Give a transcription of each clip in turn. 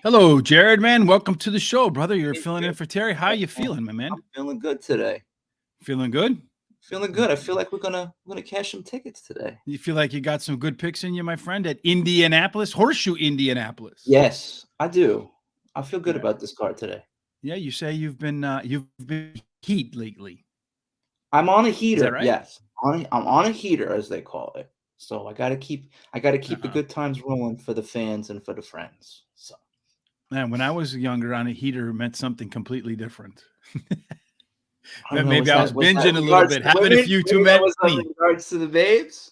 Hello, Jared, man. Welcome to the show, brother. You're Hey, filling in Drew. for Terry. How you Man, feeling, my I'm man? feeling good today. Feeling good? Feeling good. I feel like we're gonna cash some tickets today. You feel like you got some good picks in you, my friend, at Indianapolis, Horseshoe Indianapolis. Yes, I do. I feel good Yeah, about this card today. yeah. You say you've been heat lately. I'm on a Is that heater. right? Yes, I'm on a heater, as they call it. So I gotta keep the Uh-huh. good times rolling for the fans and for the friends. So Man, when I was younger, on a heater meant something completely different. I don't know. Maybe Was I was that was that in binging a little regards bit, to the having a women? few too Maybe that was in many. regards to the babes.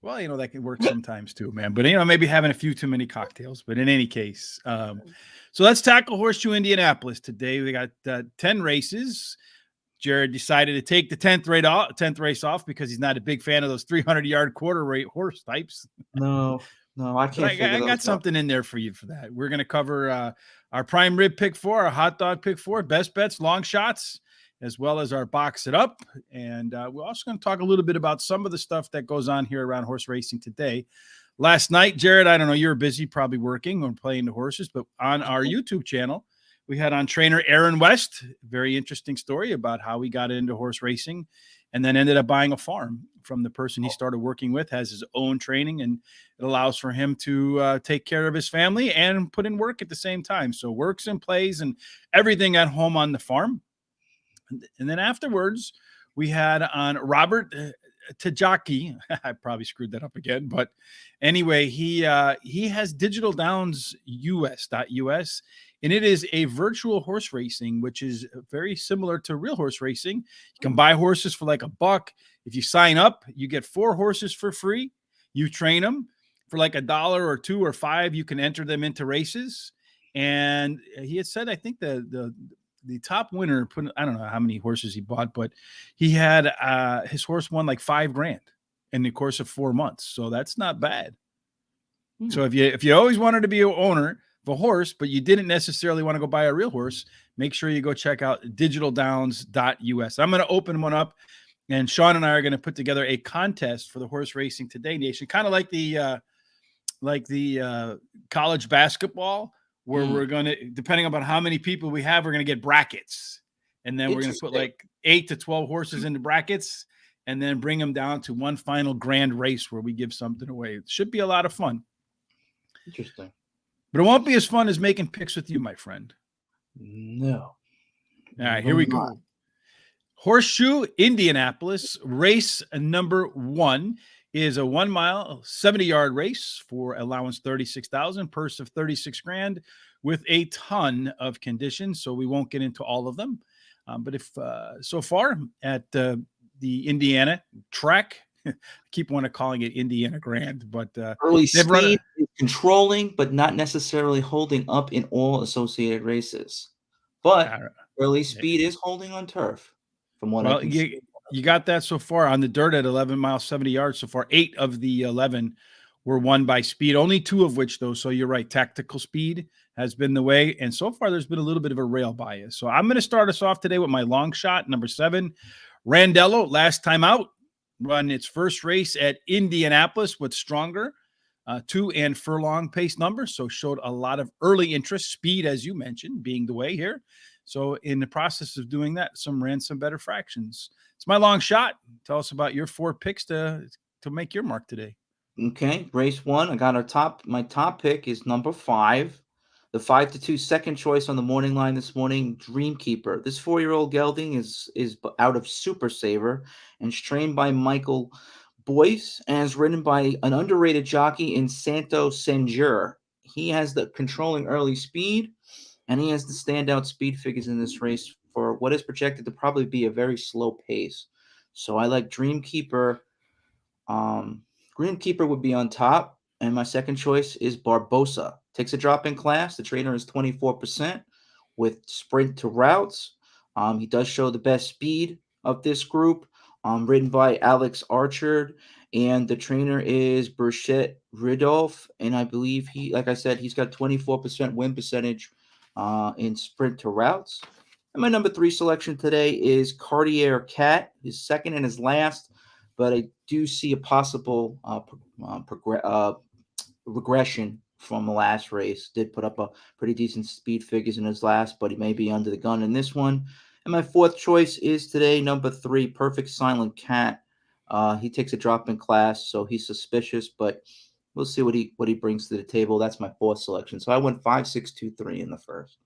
Well, that can work sometimes too, man. But maybe having a few too many cocktails. But in any case, so let's tackle Horseshoe Indianapolis today. We got 10 races. Jared decided to take the 10th race off because he's not a big fan of those 300-yard quarter rate horse types. No, no, I But can't I figure got those out. something in there for you for that. We're going to cover our prime rib pick four, our hot dog pick four, best bets, long shots, as well as our box it up. And we're also going to talk a little bit about some of the stuff that goes on here around horse racing today. Last night, Jared, I don't know, you were busy, probably working or playing the horses, but on our YouTube channel, we had on trainer Aaron West. Very interesting story about how he got into horse racing and then ended up buying a farm from the person he started working with, has his own training, and it allows for him to take care of his family and put in work at the same time. So works and plays and everything at home on the farm. And then afterwards, we had on Robert Tajaki. I probably screwed that up again, but anyway, he has Digital Downs US.us, and it is a virtual horse racing, which is very similar to real horse racing. You can buy horses for like $1. If you sign up, you get 4 horses for free. You train them for like $1 or 2 or 5. You can enter them into races. And he had said, I think the top winner put, I don't know how many horses he bought, but he had his horse won like $5,000 in the course of 4 months. So that's not bad. So if you always wanted to be an owner of a horse, but you didn't necessarily want to go buy a real horse, make sure you go check out digitaldowns.us. I'm going to open one up, and Sean and I are going to put together a contest for the Horse Racing Today Nation, kind of like the college basketball, where we're going to, depending upon how many people we have, we're going to get brackets. And then we're going to put like 8 to 12 horses into brackets and then bring them down to one final grand race where we give something away. It should be a lot of fun. Interesting. But it won't be as fun as making picks with you, my friend. No. All right, here we go. Horseshoe Indianapolis, race number 1 is a 1 mile, 70-yard race for allowance 36,000, purse of 36 grand with a ton of conditions. So we won't get into all of them. But if so far at the Indiana track, I keep wanting calling it Indiana Grand, but early speed is controlling, but not necessarily holding up in all associated races. But early speed is holding on turf, from what I can see. You got that so far on the dirt at 11 miles, 70 yards so far. 8 of the 11 were won by speed, only 2 of which, though. So you're right. Tactical speed has been the way. And so far, there's been a little bit of a rail bias. So I'm going to start us off today with my long shot, number 7. Randello, last time out, run its first race at Indianapolis with stronger 2 and furlong pace numbers. So showed a lot of early interest. Speed, as you mentioned, being the way here. So in the process of doing that, some ran some better fractions. It's my long shot. Tell us about your 4 picks to make your mark today. Okay, race 1. I got my top pick is number 5. The 5-2 second choice on the morning line this morning, Dreamkeeper. This 4-year-old gelding is out of Super Saver and is trained by Michael Boyce and is ridden by an underrated jockey in Santo Senjur. He has the controlling early speed, and he has the standout speed figures in this race for what is projected to probably be a very slow pace. So I like Dreamkeeper. Dreamkeeper would be on top, and my second choice is Barbosa. Takes a drop in class. The trainer is 24% with sprint to routes. He does show the best speed of this group, ridden by Alex Archard, and the trainer is Burchett Ridolf, and I believe like I said, he's got 24% win percentage in sprint to routes. And my number 3 selection today is Cartier Cat, his second and his last, but I do see a possible regression from the last race. Did put up a pretty decent speed figures in his last, but he may be under the gun in this one. And my fourth choice is today number 3, Perfect Silent Cat. He takes a drop in class, so he's suspicious, but we'll see what he brings to the table. That's my fourth selection. So I went 5, 6, 2, 3 in the first.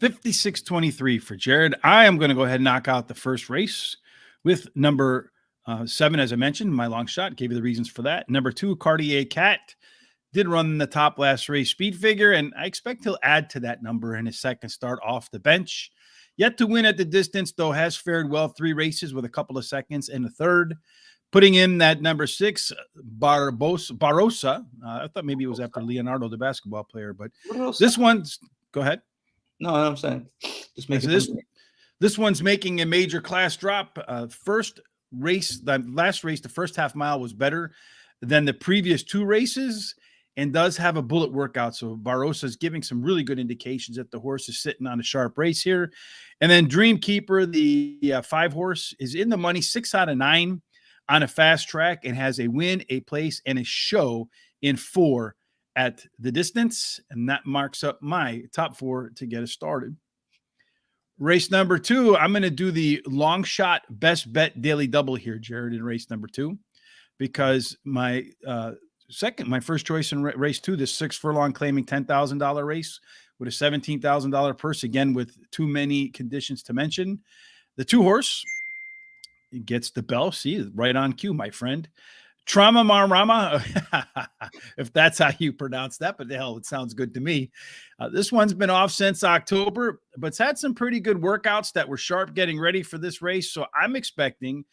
56-23 for Jared. I am going to go ahead and knock out the first race with number 7, as I mentioned, my long shot. Gave you the reasons for that. Number 2, Cartier Cat. Did run the top last race speed figure, and I expect he'll add to that number in his second start off the bench. Yet to win at the distance, though, has fared well 3 races with a couple of seconds in the third. Putting in that number 6, Barbosa. I thought maybe it was after Leonardo, the basketball player, but this one's – go ahead. No, I'm saying just make this one's making a major class drop. First race, the last race, the first half mile was better than the previous 2 races and does have a bullet workout. So Barbosa is giving some really good indications that the horse is sitting on a sharp race here. And then Dreamkeeper, the 5 horse, is in the money 6 out of 9 on a fast track and has a win, a place, and a show in 4 at the distance. And that marks up my top 4 to get us started. Race number 2, I'm going to do the long shot best bet daily double here, Jared, in race number 2, because my first choice in race 2, the 6 furlong claiming $10,000 race with a $17,000 purse, again, with too many conditions to mention. The 2 horse gets the bell. See, right on cue, my friend. Trauma Marama, if that's how you pronounce that, but the hell, it sounds good to me. This one's been off since October, but it's had some pretty good workouts that were sharp getting ready for this race. So I'm expecting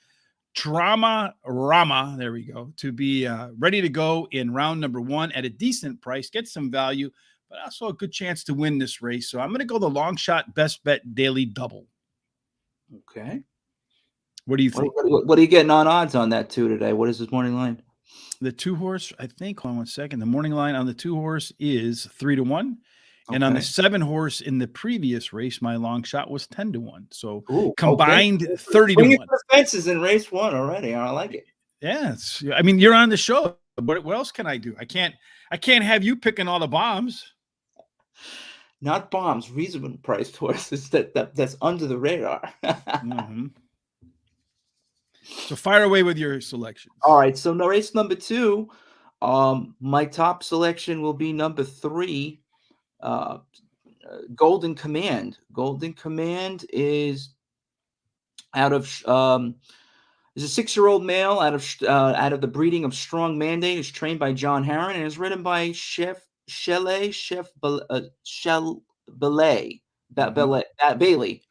Trauma Rama, there we go, to be ready to go in round number 1 at a decent price, get some value, but also a good chance to win this race. So I'm going to go the long shot best bet daily double. Okay. What do you think? What are you getting on odds on that 2 today? What is this morning line? The 2 horse, I think, hold on one second. The morning line on the 2 horse is 3-1. Okay. And on the 7 horse in the previous race, my long shot was 10-1. So combined 30-1. Swinging for the fences in race 1 already. I like it. Yeah, I mean, you're on the show. What else can I do? I can't have you picking all the bombs. Not bombs, reasonable priced horses that's under the radar. Mm-hmm. So fire away with your selections. All right. So race number 2, my top selection will be number 3, Golden Command. Golden Command is out of is a 6-year-old male out of the breeding of Strong Mandate. Is trained by John Harron and is ridden by Chef Bailey.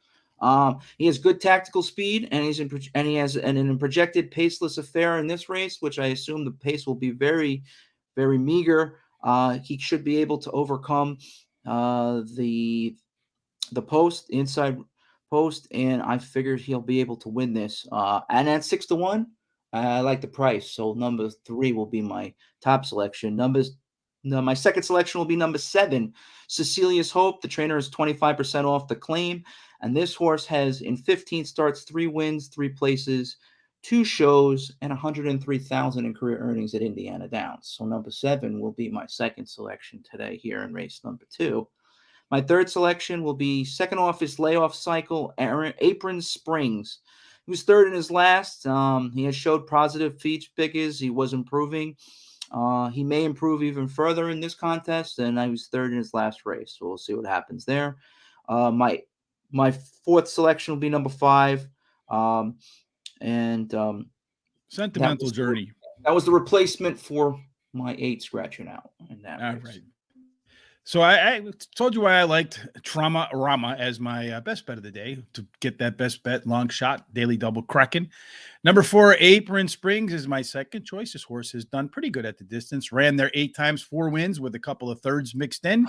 He has good tactical speed, and he has an projected paceless affair in this race, which I assume the pace will be very, very meager. He should be able to overcome the inside post, and I figured he'll be able to win this. And at 6-1, I like the price, so number 3 will be my top selection. My second selection will be number 7, Cecilia's Hope. The trainer is 25% off the claim. And this horse has, in 15 starts, 3 wins, 3 places, 2 shows, and $103,000 in career earnings at Indiana Downs. So number 7 will be my second selection today here in race number 2. My third selection will be second off his layoff cycle, Apron Springs. He was third in his last. He has showed positive feed figures. He was improving. He may improve even further in this contest, and I was third in his last race. So we'll see what happens there. My fourth selection will be number 5. Sentimental Journey. That was the replacement for my 8 scratching out in that race. Right. So I told you why I liked Trauma Rama as my best bet of the day to get that best bet long shot daily double cracking. Number 4, Apron Springs is my second choice. This horse has done pretty good at the distance. Ran there 8 times, 4 wins with a couple of thirds mixed in.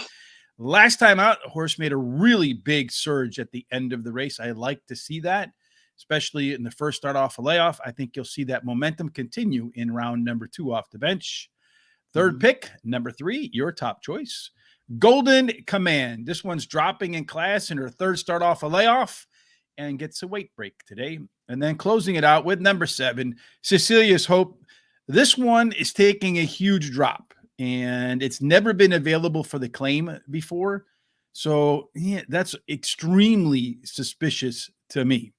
Last time out, the horse made a really big surge at the end of the race. I like to see that, especially in the first start off a layoff. I think you'll see that momentum continue in round number 2 off the bench. Third pick, number 3, your top choice. Golden Command. This one's dropping in class in her third start off a layoff and gets a weight break today. And then closing it out with number 7, Cecilia's Hope. This one is taking a huge drop. and it's never been available for the claim before. So yeah, that's extremely suspicious to me.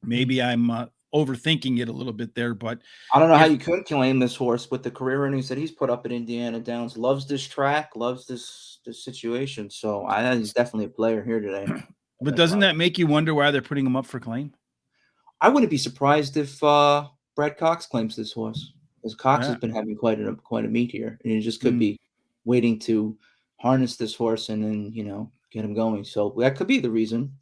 Maybe I'm overthinking it a little bit there, but I don't know how if you couldn't claim this horse with the career earnings that he's put up at Indiana Downs. Loves this track, loves this situation. So he's definitely a player here today. but That's doesn't why that make you wonder why they're putting him up for claim? I wouldn't be surprised if Brad Cox claims this horse, because Cox has Yeah. been having quite a meet here, and he just could Mm. be waiting to harness this horse and then get him going. So that could be the reason.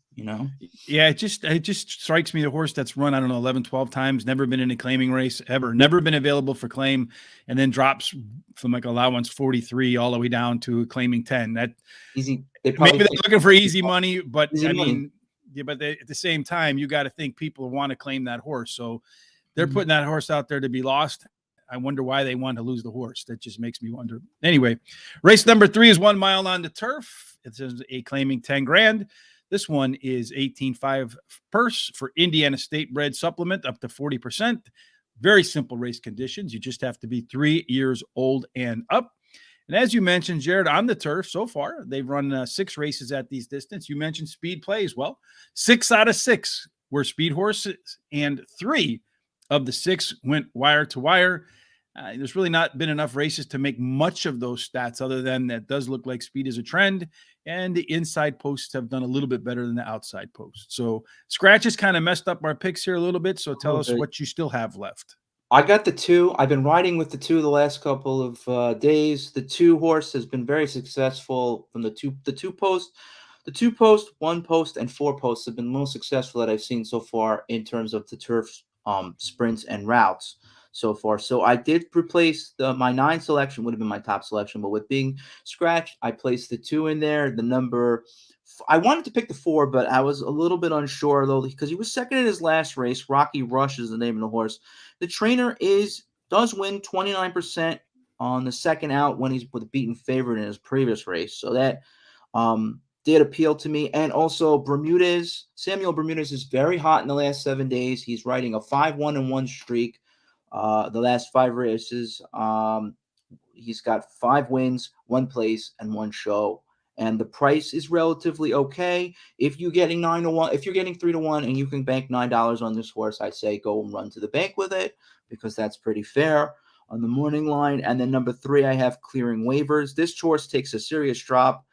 Yeah, it just strikes me the horse that's run, I don't know, 11, 12 times, never been in a claiming race ever, never been available for claim, and then drops from like allowance 43 all the way down to claiming 10. That Easy. They maybe probably they're think looking for easy money, but easy I money. mean, yeah, but at the same time, you got to think people want to claim that horse. So they're Mhm. putting that horse out there to be lost. I wonder why they want to lose the horse. That just makes me wonder. Anyway, race number 3 is 1 mile on the turf. It says a claiming 10 grand. This one is 18.5 purse for Indiana State bred supplement up to 40%. Very simple race conditions. You just have to be 3 years old and up. And as you mentioned, Jared, on the turf so far, they've run 6 races at these distance. You mentioned speed plays. Well, 6 out of 6 were speed horses, and 3 of the 6 went wire to wire. There's really not been enough races to make much of those stats, other than that does look like speed is a trend, and the inside posts have done a little bit better than the outside posts. So scratches kind of messed up our picks here a little bit. So A tell little us bit. what you still have left. I got the 2. I've been riding with the 2 the last couple of days. The 2 horse has been very successful from the two post. The 2 post, 1 post, and 4 posts have been most successful that I've seen so far in terms of the turf sprints and routes so far. So I did replace my 9 selection, would have been my top selection, but with being scratched, I placed the 2 in there. The number I wanted to pick the 4, but I was a little bit unsure though, because he was second in his last race. Rocky Rush is the name of the horse. The trainer does win 29% on the second out when he's with a beaten favorite in his previous race. So that did appeal to me. And also Samuel Bermudez is very hot in the last 7 days. He's riding a 5-1-1 streak. The last 5 races, he's got 5 wins, 1 place, and 1 show. And the price is relatively okay. If you're getting 9-1, if you're getting 3-1, and you can bank $9 on this horse, I say go and run to the bank with it, because that's pretty fair on the morning line. And then number 3, I have Clearing Waivers. This horse takes a serious drop.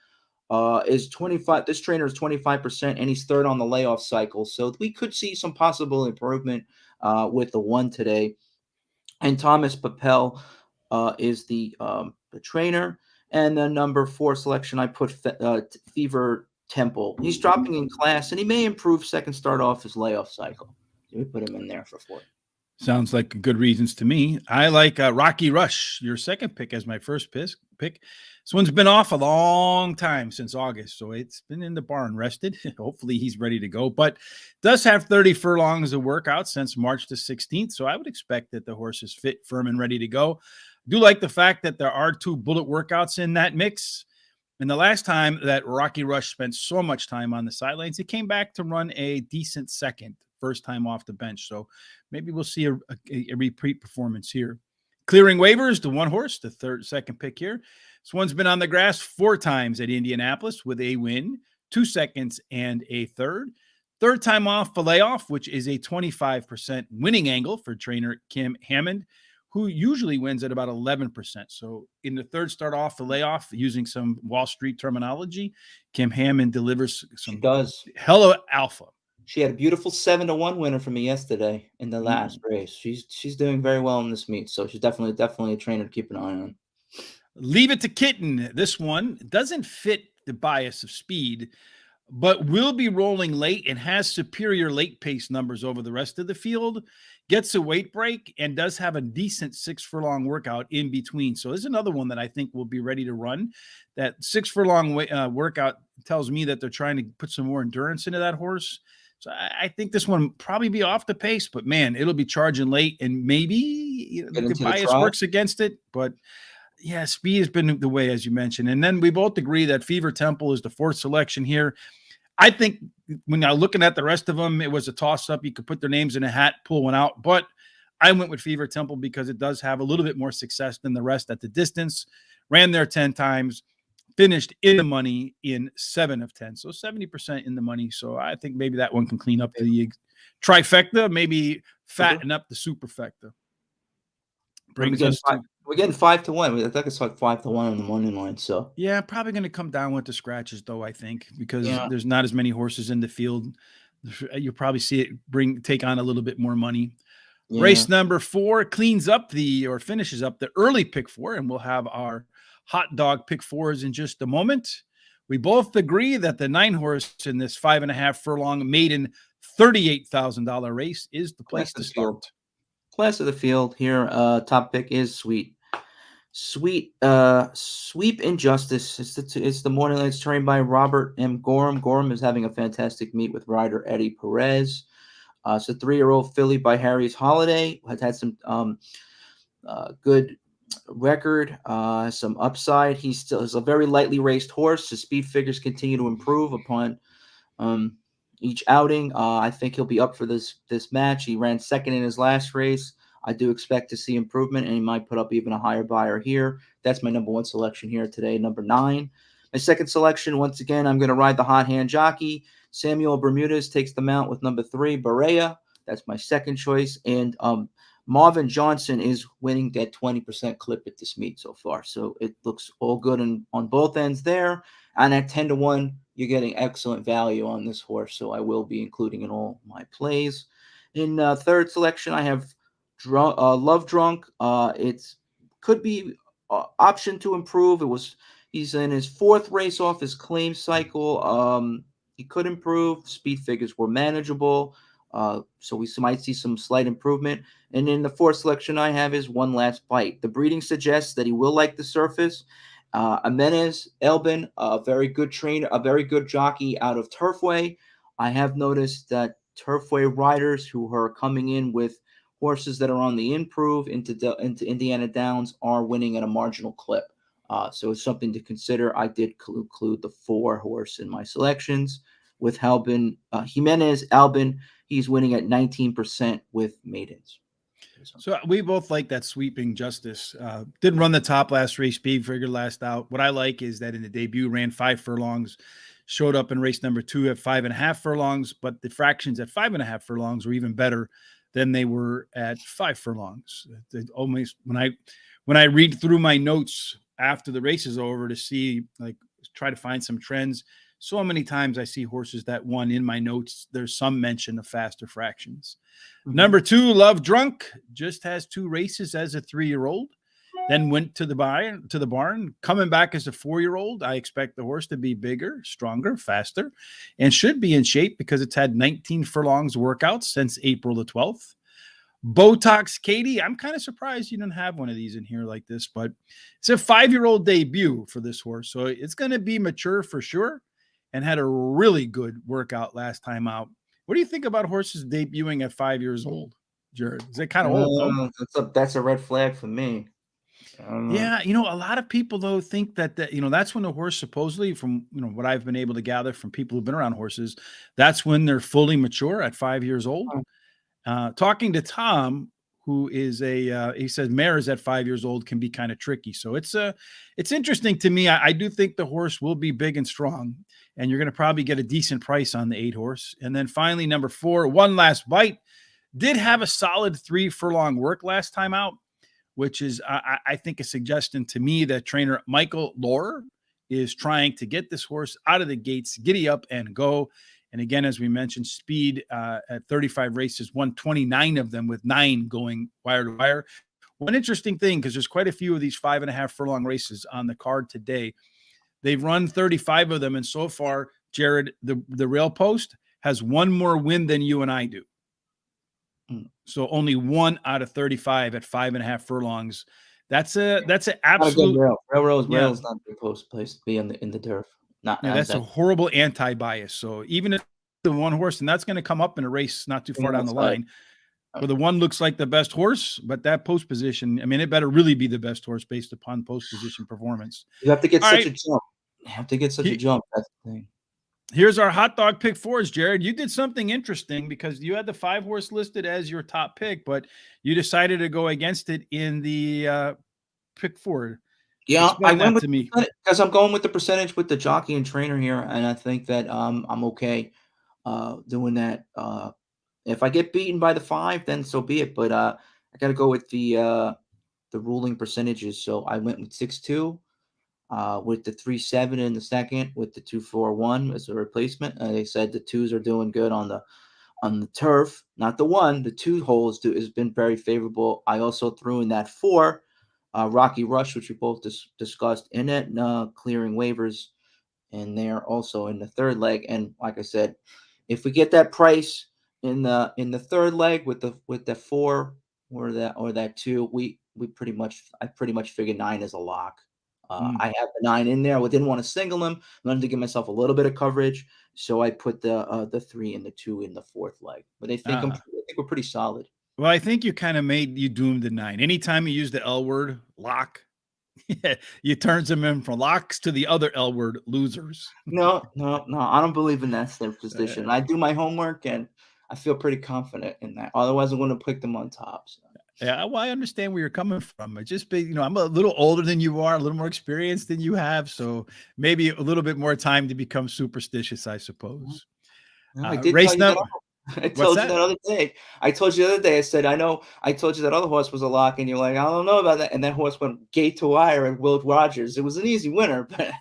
Is 25. This trainer is 25%, and he's third on the layoff cycle. So we could see some possible improvement with the 1 today. And Thomas Papel is the trainer. And the number 4 selection, I put Fever Temple. He's dropping in class, and he may improve second start off his layoff cycle. So we put him in there for 4. Sounds like good reasons to me. I like Rocky Rush, your second pick, as my first pick. This one's been off a long time, since August, so it's been in the barn rested. Hopefully he's ready to go, but does have 30 furlongs of workout since March the 16th, so I would expect that the horse is fit, firm, and ready to go. I do like the fact that there are 2 bullet workouts in that mix. And the last time that Rocky Rush spent so much time on the sidelines, he came back to run a decent second, first time off the bench. So maybe we'll see a repeat performance here. Clearing Waivers, the 1 horse, the second pick here. This one's been on the grass 4 times at Indianapolis with a win, 2 seconds, and a third. Third time off for layoff, which is a 25% winning angle for trainer Kim Hammond, who usually wins at about 11%. So in the third start off the layoff, using some Wall Street terminology, Kim Hammond delivers She some does. hell of alpha. She had a beautiful 7-1 winner for me yesterday in the last race. She's doing very well in this meet, so she's definitely a trainer to keep an eye on. Leave It to Kitten. This one doesn't fit the bias of speed, but will be rolling late and has superior late pace numbers over the rest of the field, gets a weight break, and does have a decent 6 furlong workout in between. So there's another one that I think will be ready to run. That 6 furlong workout tells me that they're trying to put some more endurance into that horse. So I think this one will probably be off the pace, but man, it'll be charging late, and maybe the bias works against it. But yeah, speed has been the way, as you mentioned. And then we both agree that Fever Temple is the 4th selection here. I think when I'm looking at the rest of them, it was a toss-up. You could put their names in a hat, pull one out. But I went with Fever Temple because it does have a little bit more success than the rest at the distance. Ran there 10 times, finished in the money in 7 of 10. So 70% in the money. So I think maybe that one can clean up the trifecta, maybe fatten up the superfecta. Brings us to. We're getting 5-1. I think it's like 5-1 on the money line. So yeah, probably going to come down with the scratches, though. I think because there's not as many horses in the field. You'll probably see it take on a little bit more money. Yeah. Race number 4 cleans up finishes up the early pick 4, and we'll have our hot dog pick 4s in just a moment. We both agree that the 9 horse in this 5.5 furlong maiden $38,000 race is the place to start. Class of the field here. Top pick is Sweep Injustice. It's the morning line. It's trained by Robert M. Gorham. Gorham is having a fantastic meet with rider Eddie Perez. It's a 3-year-old filly by Harry's Holiday. Has had some good record, some upside. He still is a very lightly raced horse. His speed figures continue to improve upon each outing. I think he'll be up for this match. He ran second in his last race. I do expect to see improvement, and he might put up even a higher buyer here. That's my number 1 selection here today, number 9. My second selection, once again, I'm going to ride the hot hand jockey. Samuel Bermudez takes the mount with number 3, Berea. That's my second choice. And Marvin Johnson is winning that 20% clip at this meet so far. So it looks all good on both ends there. And at 10-1, you're getting excellent value on this horse. So I will be including in all my plays. In third selection, I have Love Drunk. It could be option to improve. He's in his 4th race off his claim cycle. He could improve. Speed figures were manageable. So we might see some slight improvement. And in the 4th selection I have is One Last Bite. The breeding suggests that he will like the surface. Jimenez Elbin, a very good trainer, a very good jockey out of Turfway. I have noticed that Turfway riders who are coming in with horses that are on the improve into Indiana Downs are winning at a marginal clip. So it's something to consider. I did include the 4 horse in my selections with Jimenez Albin. He's winning at 19% with maidens. So we both like that Sweeping Justice. Didn't run the top last race, speed figure last out. What I like is that in the debut ran 5 furlongs, showed up in race number 2 at 5.5 furlongs, but the fractions at 5.5 furlongs were even better than they were at 5 furlongs. Almost when I read through my notes after the race is over to see, try to find some trends. So many times I see horses that won in my notes. There's some mention of faster fractions. Mm-hmm. Number 2, Love Drunk, just has 2 races as a 3-year-old, then went to the barn, coming back as a 4-year-old. I expect the horse to be bigger, stronger, faster, and should be in shape because it's had 19 furlongs workouts since April the 12th. Botox Katie, I'm kind of surprised you didn't have one of these in here like this, but it's a 5-year-old debut for this horse. So it's going to be mature for sure and had a really good workout last time out. What do you think about horses debuting at 5 years old, Jared? Is it kind of old, though? That's a red flag for me. Yeah, a lot of people, though, think that that's when the horse supposedly, from what I've been able to gather from people who've been around horses, that's when they're fully mature at 5 years old. Talking to Tom, who is he says mares at 5 years old can be kind of tricky. So it's interesting to me. I do think the horse will be big and strong, and you're going to probably get a decent price on the 8 horse. And then finally, number 4, One Last Bite, did have a solid 3 furlong work last time out, which is, I think, a suggestion to me that trainer Michael Lohr is trying to get this horse out of the gates, giddy up and go. And again, as we mentioned, speed at 35 races, won 29 of them with 9 going wire to wire. One interesting thing, because there's quite a few of these 5.5 furlong races on the card today. They've run 35 of them, and so far, Jared, the rail post has 1 more win than you and I do. So only 1 out of 35 at 5.5 furlongs. That's an absolute rail's not the post place to be in the turf. That's a horrible anti-bias. So even if the 1 horse, and that's going to come up in a race not too far down the line, where the 1 looks like the best horse, but that post position, I mean, it better really be the best horse based upon post position performance. You have to get such a jump. You have to get such a jump. That's the thing. Here's our hot dog pick fours, Jared. You did something interesting because you had the 5 horse listed as your top pick, but you decided to go against it in the pick four. Yeah, I Explain went that with to me. because I'm going with the percentage with the jockey and trainer here, and I think that I'm okay doing that. If I get beaten by the 5, then so be it. But I got to go with the ruling percentages. So I went with 6-2, with the 3-7 in the second, with the 2-4-1 as a replacement. They said the twos are doing good on the turf, not the one. The 2 holes has been very favorable. I also threw in that 4, Rocky Rush, which we both discussed in it, clearing waivers in there also in the third leg. And like I said, if we get that price in the third leg with the 4 or that 2, I pretty much figured 9 is a lock. Mm. I have the 9 in there. I didn't want to single him. I wanted to give myself a little bit of coverage, so I put the 3 and the 2 in the fourth leg. But I think we're pretty solid. Well, I think you kind of you doomed the 9. Anytime you use the L word, lock, you turns them in from locks to the other L word, losers. No, no, no. I don't believe in that Uh, superstition. I do my homework, and I feel pretty confident in that. Otherwise, I'm going to pick them on top. So. Yeah, well, I understand where you're coming from. It just be, I'm a little older than you are, a little more experienced than you have, so maybe a little bit more time to become superstitious, I suppose. No, I did tell Race you that. number, I what's told you that? that other day. I told you the other day. I said, I know. I told you that other horse was a lock, and you're like, I don't know about that. And that horse went gate to wire and Will Rogers. It was an easy winner, but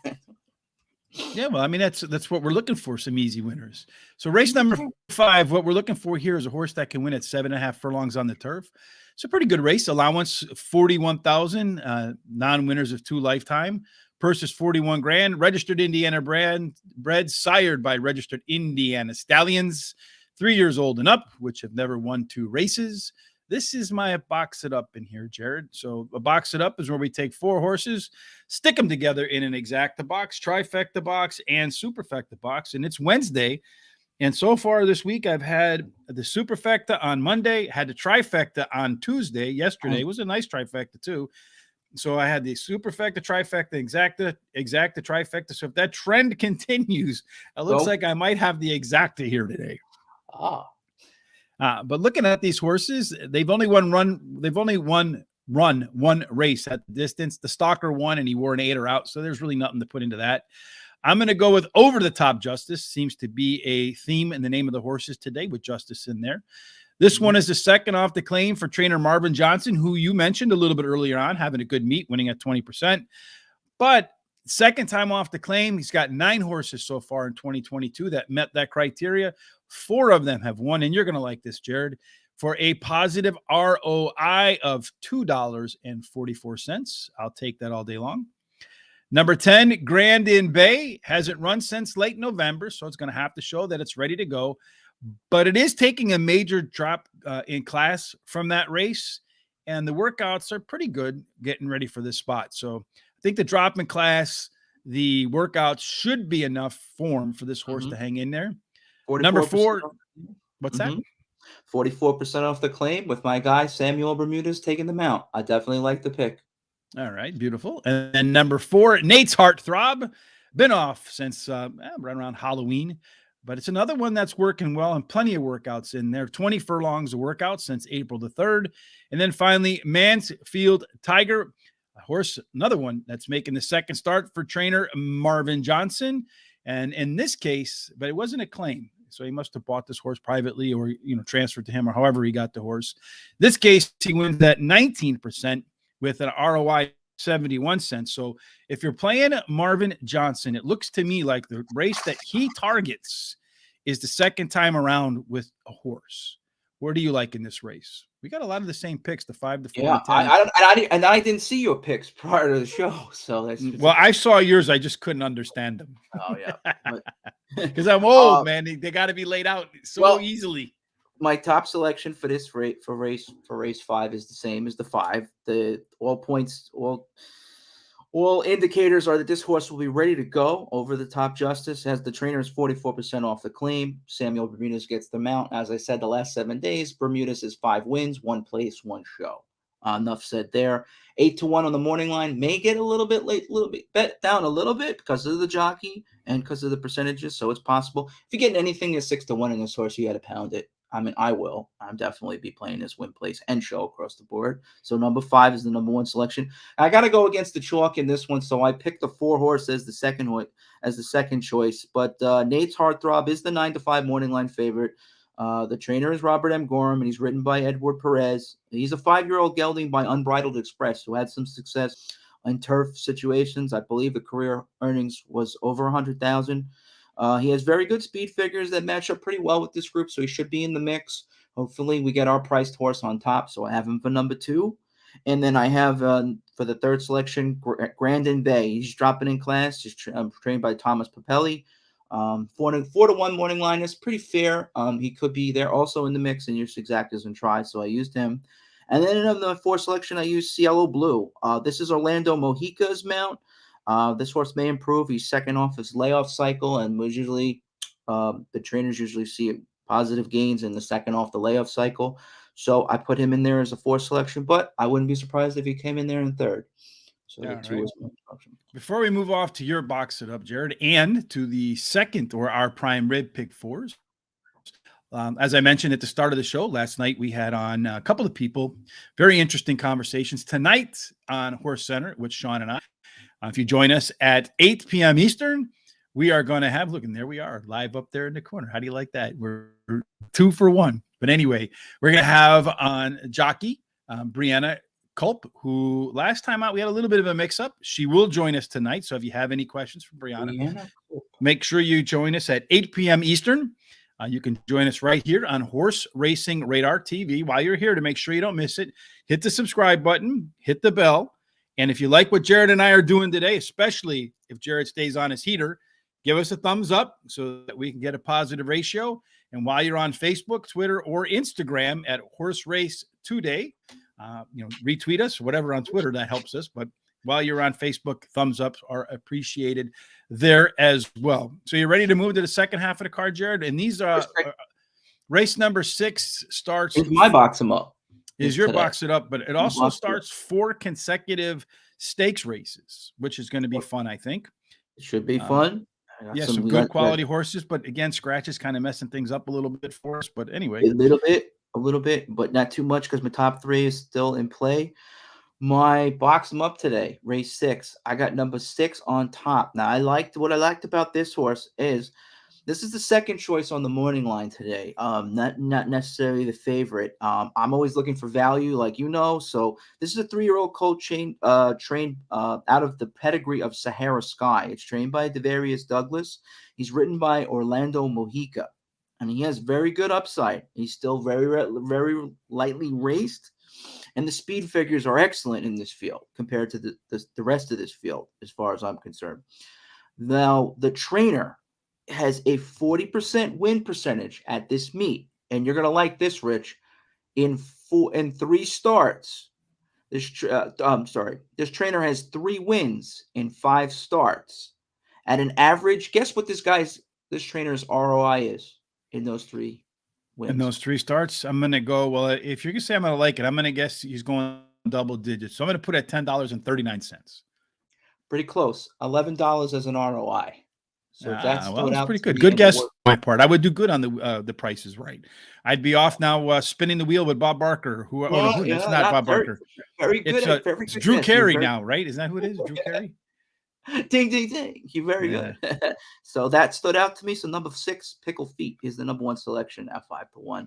Yeah, well, I mean that's what we're looking for, some easy winners. So race number 5, what we're looking for here is a horse that can win at 7.5 furlongs on the turf. It's a pretty good race. Allowance 41,000, non-winners of 2 lifetime. Purse is 41 grand. Registered Indiana bred, sired by registered Indiana stallions, 3 years old and up, which have never won 2 races. This is my box it up in here, Jared. So a box it up is where we take 4 horses, stick them together in an exacta box, trifecta box, and superfecta box. And it's Wednesday. And so far this week, I've had the superfecta on Monday, had the trifecta on Tuesday. Yesterday was a nice trifecta too. So I had the superfecta, trifecta, exacta, trifecta. So if that trend continues, it looks like I might have the exacta here today. But looking at these horses, they've only run one race at the distance. The stalker won, and he wore an 8 or out. So there's really nothing to put into that. I'm going to go with Over the Top Justice. Seems to be a theme in the name of the horses today with Justice in there. This one is the second off the claim for trainer Marvin Johnson, who you mentioned a little bit earlier on, having a good meet, winning at 20%. But second time off the claim, he's got 9 horses so far in 2022 that met that criteria. 4 of them have won, and you're going to like this, Jared, for a positive ROI of $2.44. I'll take that all day long. Number 10, Grandin Bay, hasn't run since late November, so it's going to have to show that it's ready to go. But it is taking a major drop in class from that race, and the workouts are pretty good getting ready for this spot. So I think the drop in class, the workouts should be enough form for this horse to hang in there. Number 4, what's that? 44% off the claim with my guy Samuel Bermudez taking them out. I definitely like the pick. All right, beautiful. And then number 4, Nate's Heartthrob, been off since right around Halloween, but it's another one that's working well and plenty of workouts in there. 20 furlongs of workouts since April the 3rd. And then finally, Mansfield Tiger, a horse, another one that's making the second start for trainer Marvin Johnson. And in this case, but it wasn't a claim. So he must have bought this horse privately or, transferred to him or however he got the horse. This case, he wins at 19% with an ROI 71 cents. So if you're playing Marvin Johnson, it looks to me like the race that he targets is the second time around with a horse. Where do you like in this race? We got a lot of the same picks, the 5, the 4, Yeah, the 10. I didn't see your picks prior to the show, so that's well, I saw yours. I just couldn't understand them. Oh yeah, because I'm old, man. They got to be laid out so easily. My top selection for this race for race 5 is the same as the 5. The all indicators are that this horse will be ready to go. Over the Top Justice as the trainer is 44% off the claim. Samuel Bermudez gets the mount. As I said, the last 7 days, Bermudez is 5 wins, 1 place, 1 show. Enough said there. 8-1 on the morning line. May get a little bit late, bet down a little bit because of the jockey and because of the percentages, so it's possible. If you're getting anything that's 6-1 in this horse, you got to pound it. I mean, I will. I'm definitely be playing this win place and show across the board. So number 5 is the number 1 selection. I got to go against the chalk in this one, so I picked the 4 horse as the second choice. But Nate's Heartthrob is the 9-5 morning line favorite. The trainer is Robert M. Gorham, and he's written by Edward Perez. He's a 5-year-old gelding by Unbridled Express who had some success in turf situations. I believe the career earnings was over 100,000. He has very good speed figures that match up pretty well with this group, so he should be in the mix. Hopefully, we get our priced horse on top, so I have him for number 2. And then I have for the third selection, Grandin Bay. He's dropping in class. He's trained by Thomas Papelli. 4-1 morning line is pretty fair. He could be there also in the mix and use exactas and tries, so I used him. And then in the 4th selection, I used Cielo Blue. This is Orlando Mojica's mount. This horse may improve. He's second off his layoff cycle, and was usually the trainers usually see positive gains in the second off the layoff cycle. So I put him in there as a 4th selection, but I wouldn't be surprised if he came in there in 3rd. So the 2 is my option. Before we move off to your box it up, Jared, and to the second or our prime rib pick 4s, as I mentioned at the start of the show last night, we had on a couple of people, very interesting conversations tonight on Horse Center with Sean and I. If you join us at 8 p.m. Eastern, we are going to have, look, and there we are, live up there in the corner. How do you like that? We're 2 for 1. But anyway, we're going to have on jockey, Brianna Culp, who last time out, we had a little bit of a mix-up. She will join us tonight. So if you have any questions for Brianna, make sure you join us at 8 p.m. Eastern. You can join us right here on Horse Racing Radar TV. While you're here, to make sure you don't miss it, hit the subscribe button, hit the bell. And if you like what Jared and I are doing today, especially if Jared stays on his heater, give us a thumbs up so that we can get a positive ratio. And while you're on Facebook, Twitter, or Instagram at Horse Race Today, retweet us, whatever on Twitter, that helps us. But while you're on Facebook, thumbs ups are appreciated there as well. So you're ready to move to the second half of the card, Jared? And these are race number 6 starts. It's my box them up. Is your box it up, but it also starts 4 consecutive stakes races, which is going to be fun, I think. It should be fun. Yeah, some good quality horses, but again, scratches kind of messing things up a little bit for us. But anyway, a little bit, but not too much because my top 3 is still in play. My box them up today, race 6. I got number 6 on top. Now, what I liked about this horse is this is the second choice on the morning line today. Not necessarily the favorite. I'm always looking for value, like So this is a 3-year-old colt trained out of the pedigree of Sahara Sky. It's trained by Devarius Douglas. He's ridden by Orlando Mojica, and he has very good upside. He's still very lightly raced, and the speed figures are excellent in this field compared to the rest of this field, as far as I'm concerned. Now, the trainer has a 40% win percentage at this meet, and you're going to like this, Rich. In 3 starts, this trainer has 3 wins in 5 starts. At an average, guess what this trainer's ROI is in those 3 wins? In those 3 starts, I'm going to go, well, if you're going to say I'm going to like it, I'm going to guess he's going double digits. So I'm going to put at $10.39. Pretty close. $11 as an ROI. So that's pretty good. Good guess on my part. I would do good on the prices right. I'd be off now spinning the wheel with Bob Barker. It's not Bob Barker. Very good. It's Drew Carey now, right? Is that who it is? Drew Carey? Ding, ding, ding. You're very good. So that stood out to me. So number 6, Pickle Feet, is the number 1 selection at 5-1.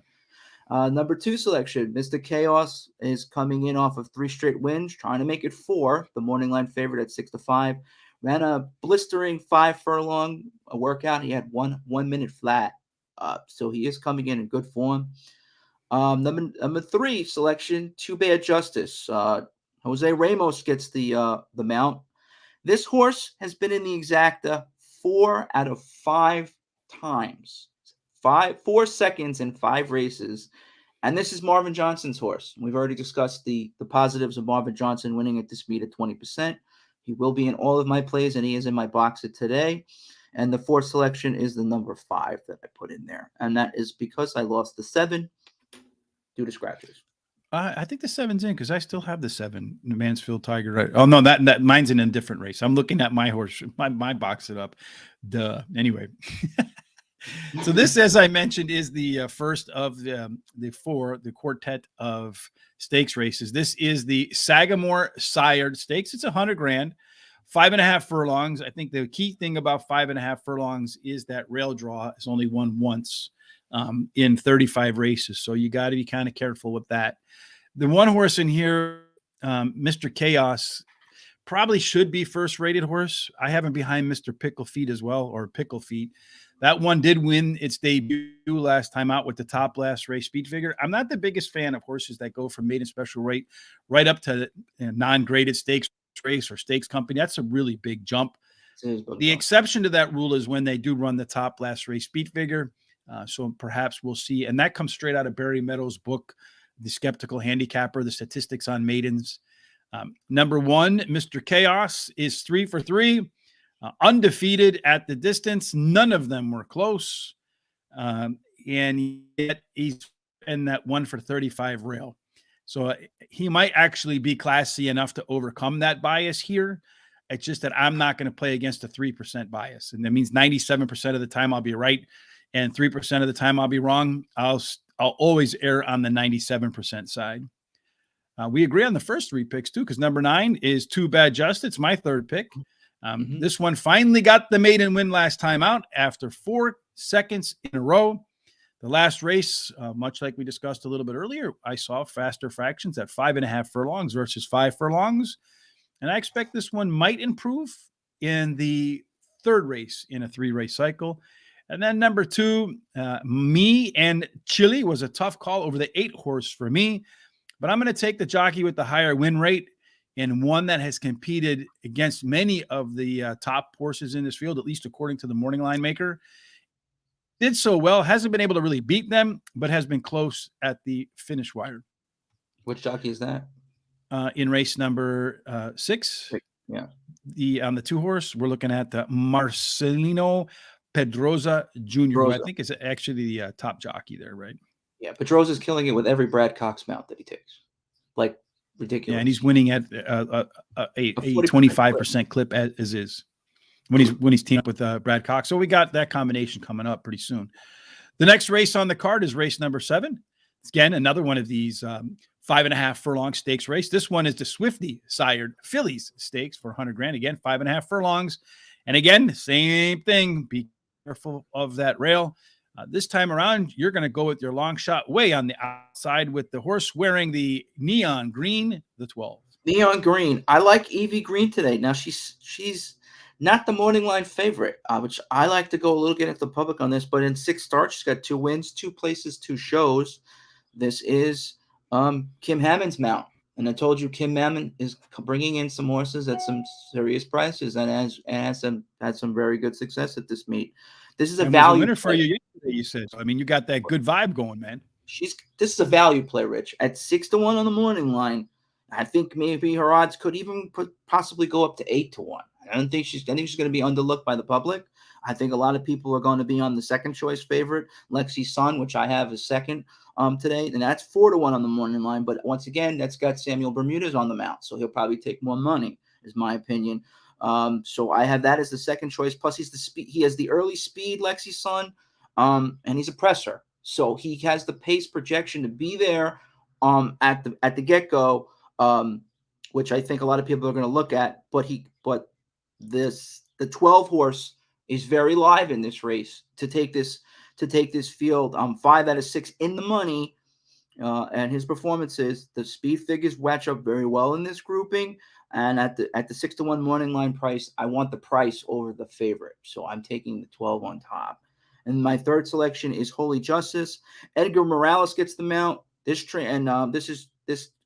Number 2 selection, Mr. Chaos, is coming in off of 3 straight wins, trying to make it 4. The morning line favorite at 6-5. Ran a blistering 5 furlong workout. He had 1 minute flat. So he is coming in good form. Number 3 selection, Too Bad Justice. Jose Ramos gets the mount. This horse has been in the exacta 4 out of 5 times. 4 seconds in 5 races. And this is Marvin Johnson's horse. We've already discussed the positives of Marvin Johnson winning at this meet at 20%. He will be in all of my plays, and he is in my box it today. And the 4th selection is the number 5 that I put in there. And that is because I lost the 7 due to scratches. I think the 7's in because I still have the 7, the Mansfield Tiger. Right? Oh no, that mine's in a different race. I'm looking at my horse, my box it up. Duh. Anyway, so this, as I mentioned, is the first of the quartet of stakes races. This is the Sagamore Sired Stakes. It's 100 grand, 5.5 furlongs. I think the key thing about 5.5 furlongs is that rail draw is only won once in 35 races. So you got to be kind of careful with that. The one horse in here, Mr. Chaos, probably should be first rated horse. I have him behind Mr. Pickle Feet as well, or Pickle Feet. That one did win its debut last time out with the top last race speed figure. I'm not the biggest fan of horses that go from maiden special rate right up to non-graded stakes race or stakes company. That's a really big jump. The exception to that rule is when they do run the top last race speed figure. So perhaps we'll see. And that comes straight out of Barry Meadows' book, The Skeptical Handicapper, the statistics on maidens. Number 1, Mr. Chaos, is 3 for 3. Undefeated at the distance. None of them were close. And yet he's in that 1 for 35 rail. So he might actually be classy enough to overcome that bias here. It's just that I'm not going to play against a 3% bias. And that means 97% of the time I'll be right. And 3% of the time I'll be wrong. I'll always err on the 97% side. We agree on the first 3 picks too, because number 9 is Too Bad Just. It's my third pick. This one finally got the maiden win last time out after 4 seconds in a row. The last race, much like we discussed a little bit earlier, I saw faster fractions at 5.5 furlongs versus 5 furlongs. And I expect this one might improve in the third race in a 3-race cycle. And then number 2, Me and Chili was a tough call over the 8 horse for me. But I'm going to take the jockey with the higher win rate and one that has competed against many of the top horses in this field, at least according to the morning line maker. Did so well, hasn't been able to really beat them, but has been close at the finish wire. Which jockey is that? In race number 6. Yeah. On the 2 horse, we're looking at Marcelino Pedroza Jr., who I think is actually the top jockey there, right? Yeah, Pedroza's killing it with every Brad Cox mount that he takes. Like, ridiculous. Yeah, and he's winning at a 25% clip as is when he's teamed up with Brad Cox. So we got that combination coming up pretty soon. The next race on the card is race number 7. It's, again, another one of these 5.5 furlong stakes race. This one is the Swifty Sired Fillies Stakes for 100 grand. Again, 5.5 furlongs. And again, same thing. Be careful of that rail. This time around, you're going to go with your long shot way on the outside with the horse wearing the neon green, the 12. Neon green. I like Evie Green today. Now, she's not the morning line favorite, which I like to go a little get into the public on this, but in 6 starts, she's got 2 wins, 2 places, 2 shows. This is Kim Hammond's mount. And I told you Kim Hammond is bringing in some horses at some serious prices and has had some very good success at this meet. This is a value winner for you yesterday, you said. So, I mean, you got that good vibe going, man. This is a value play, Rich. At 6-1 on the morning line, I think maybe her odds could even possibly go up to 8-1. I think she's going to be underlooked by the public. I think a lot of people are going to be on the second choice favorite, Lexi Sun, which I have as second today, and that's 4-1 on the morning line. But once again, that's got Samuel Bermudez on the mount, so he'll probably take more money, is my opinion. So I have that as the second choice. Plus, he has the early speed, Lexi Sun, and he's a presser, so he has the pace projection to be there at the get go, which I think a lot of people are going to look at. But the 12 horse is very live in this race to take this field. 5 out of 6 in the money, and his performances, the speed figures match up very well in this grouping. And at the 6-1 morning line price, I want the price over the favorite, so I'm taking the 12 on top. And my third selection is Holy Justice. Edgar Morales gets the mount. This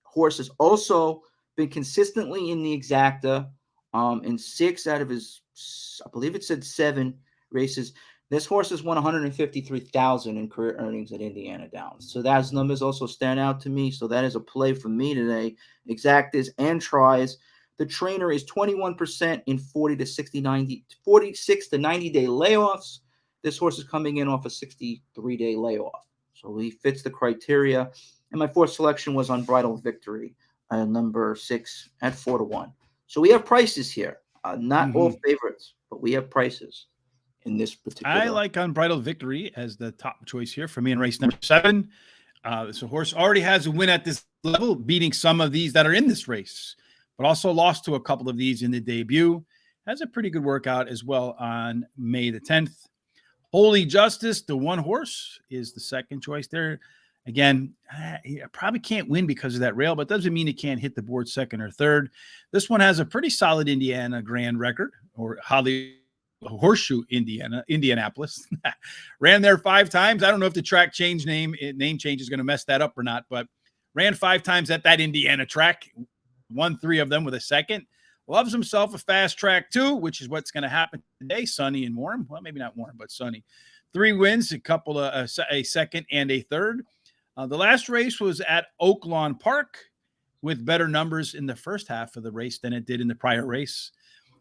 horse has also been consistently in the exacta in 6 out of his, I believe it said 7 races. This horse has won $153,000 in career earnings at Indiana Downs. So those numbers also stand out to me. So that is a play for me today. Exactas and tries. The trainer is 21% in 46 to 90-day layoffs. This horse is coming in off a 63-day layoff. So he fits the criteria. And my fourth selection was Unbridled Victory, number 6 at 4-1. So we have prices here. Not all favorites, but we have prices in this particular. I like Unbridled Victory as the top choice here for me in race number 7. This horse already has a win at this level, beating some of these that are in this race, but also lost to a couple of these in the debut. Has a pretty good workout as well on May the 10th. Holy Justice, the one horse, is the second choice there. Again, I probably can't win because of that rail, but doesn't mean he can't hit the board second or third. This one has a pretty solid Indiana Grand record, or Horseshoe Indianapolis. Ran there 5 times. I don't know if the track name change is going to mess that up or not, but ran 5 times at that Indiana track. Won 3 of them with a second. Loves himself a fast track too, which is what's going to happen today. Sunny and warm. Well, maybe not warm, but sunny. 3 wins, a second and a third. The last race was at Oaklawn Park with better numbers in the first half of the race than it did in the prior race.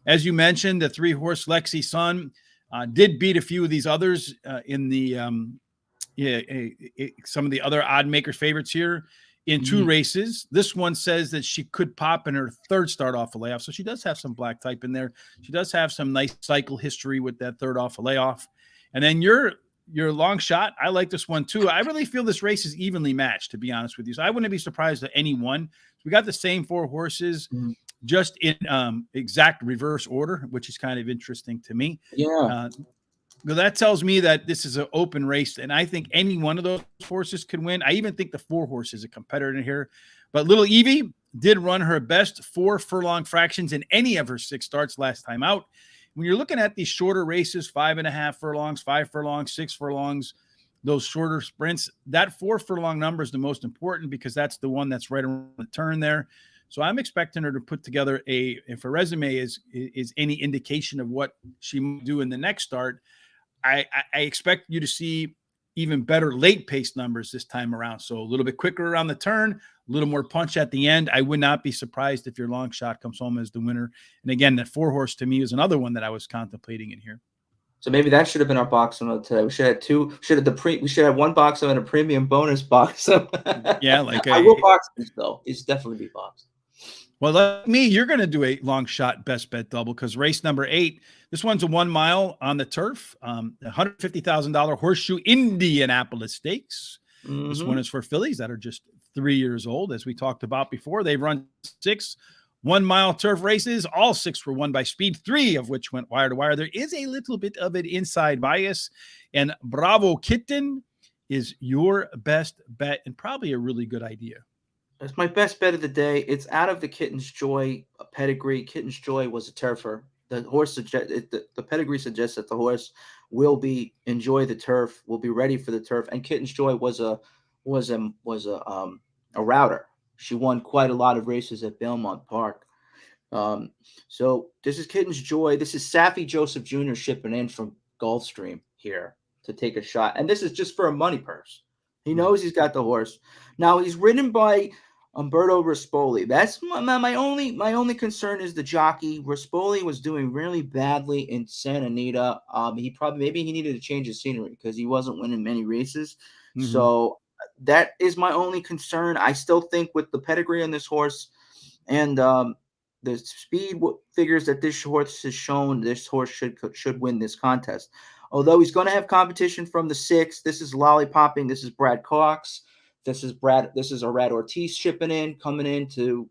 As you mentioned, the 3-horse Lexi Sun did beat a few of these others in the some of the other odd maker favorites here in 2 races. This one says that she could pop in her third start off a layoff. So she does have some black type in there. She does have some nice cycle history with that third off a layoff. And then your long shot, I like this one too. I really feel this race is evenly matched, to be honest with you. So I wouldn't be surprised at any one. We got the same 4 horses, just in exact reverse order, which is kind of interesting to me. Yeah. But that tells me that this is an open race, and I think any one of those horses could win. I even think the 4 horse is a competitor in here. But Little Evie did run her best 4 furlong fractions in any of her 6 starts last time out. When you're looking at these shorter races, 5.5 furlongs, 5 furlongs, 6 furlongs, those shorter sprints, that 4 furlong number is the most important because that's the one that's right around the turn there. So I'm expecting her to put together if her resume is any indication of what she might do in the next start, I expect you to see even better late pace numbers this time around. So a little bit quicker around the turn, a little more punch at the end. I would not be surprised if your long shot comes home as the winner. And again, that 4 horse to me is another one that I was contemplating in here. So maybe that should have been our box on today. We should have 2. We should have 1 box and a premium bonus box. Yeah, like I will box this though. It's definitely be boxed. Well, like me, you're going to do a long shot best bet double because race number 8, this one's a 1 mile on the turf, $150,000 Horseshoe Indianapolis Stakes. This one is for fillies that are just 3 years old. As we talked about before, they've run 6 1 mile turf races. All 6 were won by speed, 3 of which went wire to wire. There is a little bit of an inside bias, and Bravo Kitten is your best bet and probably a really good idea. It's my best bet of the day. It's out of the Kitten's Joy pedigree. Kitten's Joy was a turfer. The horse the pedigree suggests that the horse will enjoy the turf, will be ready for the turf. And Kitten's Joy was a router. She won quite a lot of races at Belmont Park. So this is Kitten's Joy. This is Saffy Joseph Jr. shipping in from Gulfstream here to take a shot, and this is just for a money purse. He knows he's got the horse. Now he's ridden by Umberto Rispoli. That's my only concern is the jockey. Rispoli was doing really badly in Santa Anita. Maybe he needed to change his scenery because he wasn't winning many races. So that is my only concern. I still think with the pedigree on this horse and the speed figures that this horse has shown, this horse should win this contest. Although he's going to have competition from the 6. This is Lollipopping. This is Brad Cox. This is Arad Ortiz coming in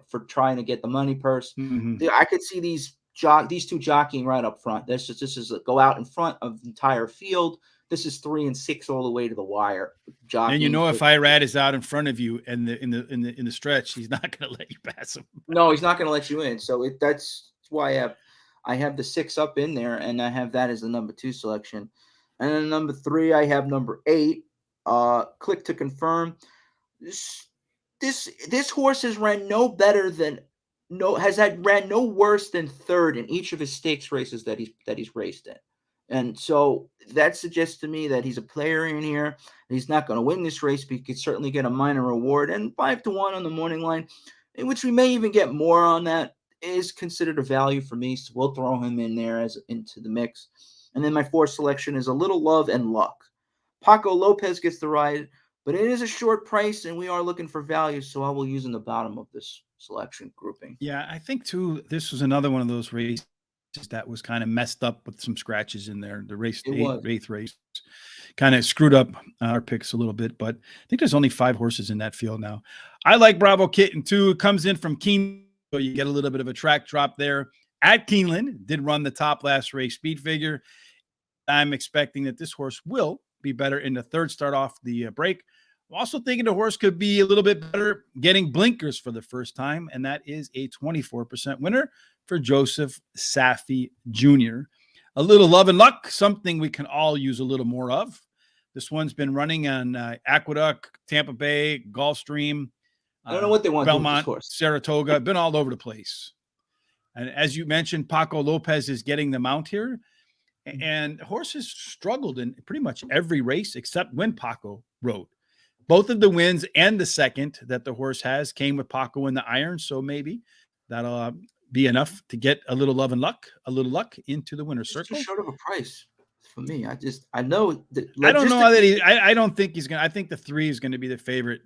for trying to get the money purse. I could see these 2 jockeying right up front. This is go out in front of the entire field. This is 3 and 6 all the way to the wire. And if Irad is out in front of you in the stretch, he's not going to let you pass him. No, he's not going to let you in. So that's why I have the 6 up in there, and I have that as the number 2 selection. And then number 3, I have number 8. Click to confirm. This horse has ran ran no worse than 3rd in each of his stakes races that he's raced in. And so that suggests to me that he's a player in here. He's not going to win this race, but he could certainly get a minor reward. And 5-1 on the morning line, in which we may even get more on that, is considered a value for me. So we'll throw him in there into the mix. And then my 4th selection is A Little Love and Luck. Paco Lopez gets the ride but it is a short price, and we are looking for value, so I will use in the bottom of this selection grouping. Yeah, I think too, this was another one of those races that was kind of messed up with some scratches in there. The race, It the was. eighth race, kind of screwed up our picks a little bit, but I think there's only 5 horses in that field now. I like Bravo Kitten too. It comes in from Keeneland, so you get a little bit of a track drop there at Keeneland. Did run the top last race speed figure. I'm expecting that this horse will be better in the third start off the break. I'm also thinking the horse could be a little bit better getting blinkers for the first time, and that is a 24% winner for Joseph Safi Jr. A little love and luck, something we can all use a little more of. This one's been running on Aqueduct, Tampa Bay, Gulfstream, I don't know what they want Belmont, to do with this horse. Saratoga, been all over the place. And as you mentioned, Paco Lopez is getting the mount here. And horses struggled in pretty much every race except when Paco rode. Both of the wins and the second that the horse has came with Paco in the iron. So maybe that'll be enough to get a little love and luck, a little luck into the winner's circle. Too short of a price for me. I know that. I don't know that I don't think he's going to, I think the 3 is going to be the favorite.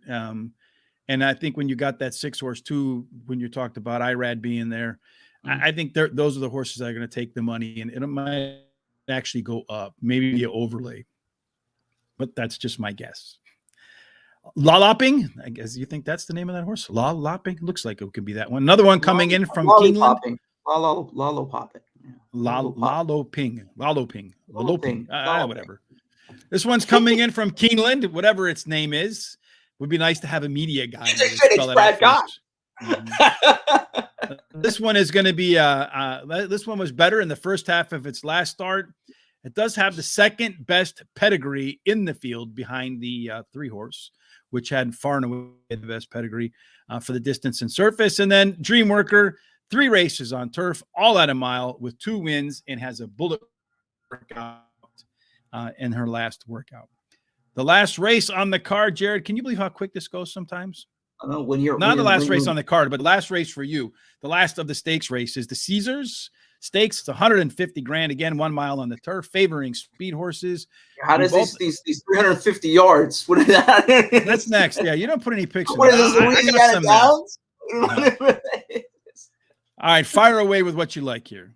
And I think when you got that 6 horse too, when you talked about Irad being there, I think those are the horses that are going to take the money, and it might actually go up, maybe be an overlay, but that's just my guess. Lolloping, I guess you think that's the name of that horse. Lolloping looks like it could be that one. Another one coming in from Keeneland. Lolloping. Lolloping. Whatever. This one's coming in from Keeneland, whatever its name is. Would be nice to have a media guy. It's Brad Cox. This one is going to be this one was better in the first half of its last start. It does have the second best pedigree in the field behind the 3 horse, which had far and away the best pedigree for the distance and surface. And then Dream Worker, 3 races on turf, all at a mile with 2 wins, and has a bullet workout in her last workout. The last race on the card, Jared, can you believe how quick this goes sometimes? I don't know when you're not the last race on the card, but the last race for you. The last of the stakes races, the Caesars Stakes. It's 150 grand again, 1 mile on the turf, favoring speed horses. How does these 350 yards? What is that? That's next. Yeah, you don't put any pictures. What is this, Louisiana Downs? All right, fire away with what you like here.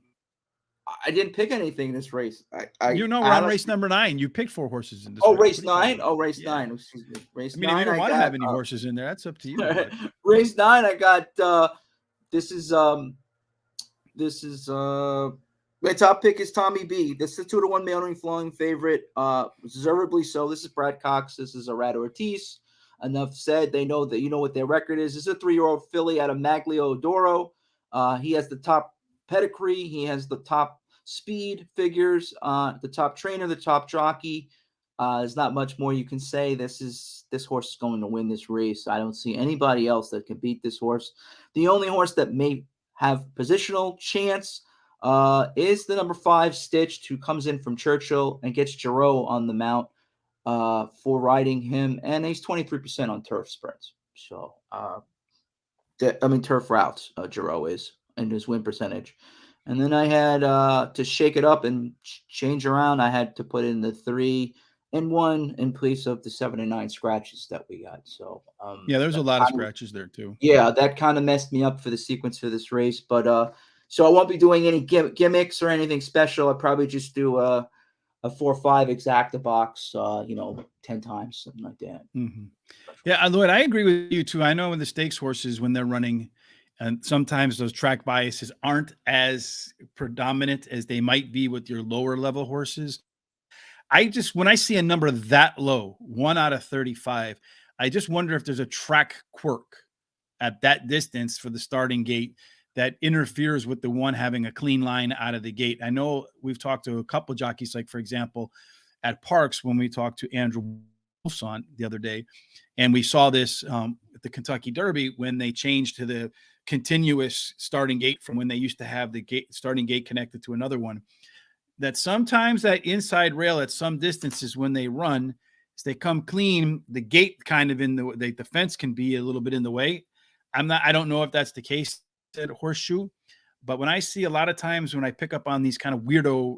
I didn't pick anything in this race. We're on race number 9. You picked 4 horses in this. Race 9. Race 9. Excuse me. Race 9. I mean, if you don't want to have any horses in there, that's up to you. Race 9. I got. This is my top pick is Tommy B. This is the 2-1 mail flying favorite. Deservedly so. This is Brad Cox. This is Arad Ortiz. Enough said. They know that you know what their record is. This is a 3-year-old filly out of Maglio Doro. He has the top pedigree. He has the top speed figures, the top trainer, the top jockey. There's not much more you can say. This horse is going to win this race. I don't see anybody else that can beat this horse. The only horse that may have positional chance is the number 5 Stitched, who comes in from Churchill and gets Giroux on the mount for riding him, and he's 23% on turf spreads. So turf routes. Giroux is in his win percentage. And then I had to shake it up and change around. I had to put in the 3 and 1 in place of the 7 and 9 scratches that we got. So there's a lot of scratches there too. Yeah, that kind of messed me up for the sequence for this race. But so I won't be doing any gimmicks or anything special. I'll probably just do a 4-5 exacta box, 10 times, something like that. Mm-hmm. Yeah, Lloyd, I agree with you too. I know when the stakes horses, when they're running, and sometimes those track biases aren't as predominant as they might be with your lower level horses. When I see a number that low, 1 out of 35, I just wonder if there's a track quirk at that distance for the starting gate that interferes with the one having a clean line out of the gate. I know we've talked to a couple of jockeys, like for example, at Parks, when we talked to Andrew Wolfson the other day, and we saw this at the Kentucky Derby when they changed to the continuous starting gate from when they used to have the starting gate connected to another one, that sometimes that inside rail at some distances when they run, as they come clean, the gate kind of the fence can be a little bit in the way. I don't know if that's the case at Horseshoe, but when I see a lot of times when I pick up on these kind of weirdo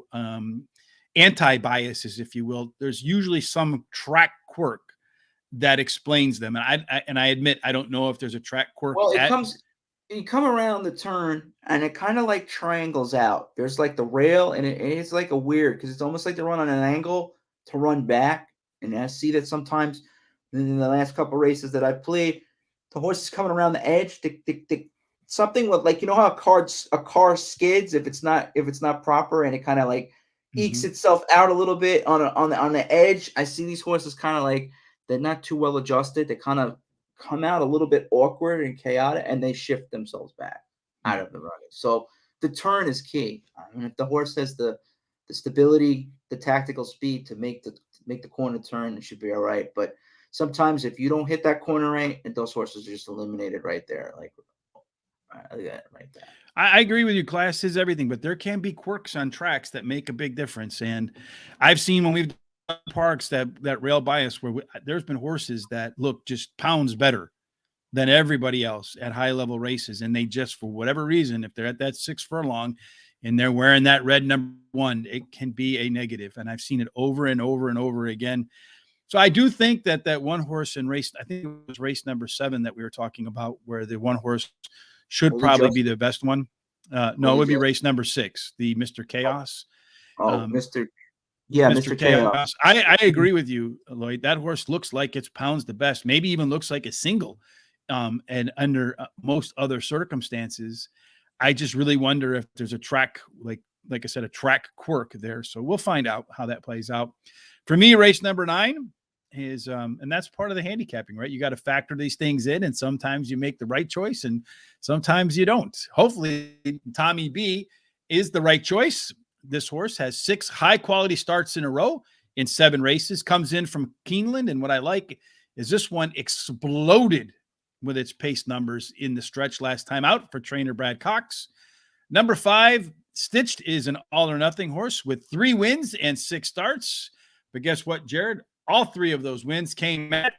anti-biases, if you will, there's usually some track quirk that explains them. And I admit I don't know if there's a track quirk Well, at. you come around the turn and it kind of like triangles out. There's like the rail and it's like a weird because it's almost like they run on an angle to run back. And I see that sometimes in the last couple races that I've played, the horse is coming around the edge. Something with like how a car skids if it's not proper and it kind of like ekes itself out a little bit on the edge. I see these horses kind of like they're not too well adjusted. They kind of come out a little bit awkward and chaotic, and they shift themselves back out of the running. So the turn is key. I mean, if the horse has the stability, the tactical speed to make the corner turn, it should be all right. But sometimes if you don't hit that corner right, and those horses are just eliminated right there, like right there. I agree with you. Class is everything, but there can be quirks on tracks that make a big difference. And I've seen when we've done parks that rail by us where there's been horses that look just pounds better than everybody else at high level races. And they just, for whatever reason, if they're at that 6 furlong and they're wearing that red number 1, it can be a negative. And I've seen it over and over and over again. So I do think that one horse in race, I think it was race number 7 that we were talking about, where the one horse should probably be the best one. No, it would be race number 6, the Mr. Chaos. Mr. Chaos. I agree with you, Lloyd. That horse looks like it's pounds the best, maybe even looks like a single. And under most other circumstances, I just really wonder if there's a track, like I said, a track quirk there. So we'll find out how that plays out. For me, race number 9 is, and that's part of the handicapping, right? You got to factor these things in, and sometimes you make the right choice and sometimes you don't. Hopefully Tommy B is the right choice. This horse has 6 high quality starts in a row in 7 races, comes in from Keeneland. And what I like is this one exploded with its pace numbers in the stretch last time out for trainer Brad Cox. Number 5, Stitched, is an all or nothing horse with 3 wins and 6 starts. But guess what, Jared? All 3 of those wins came at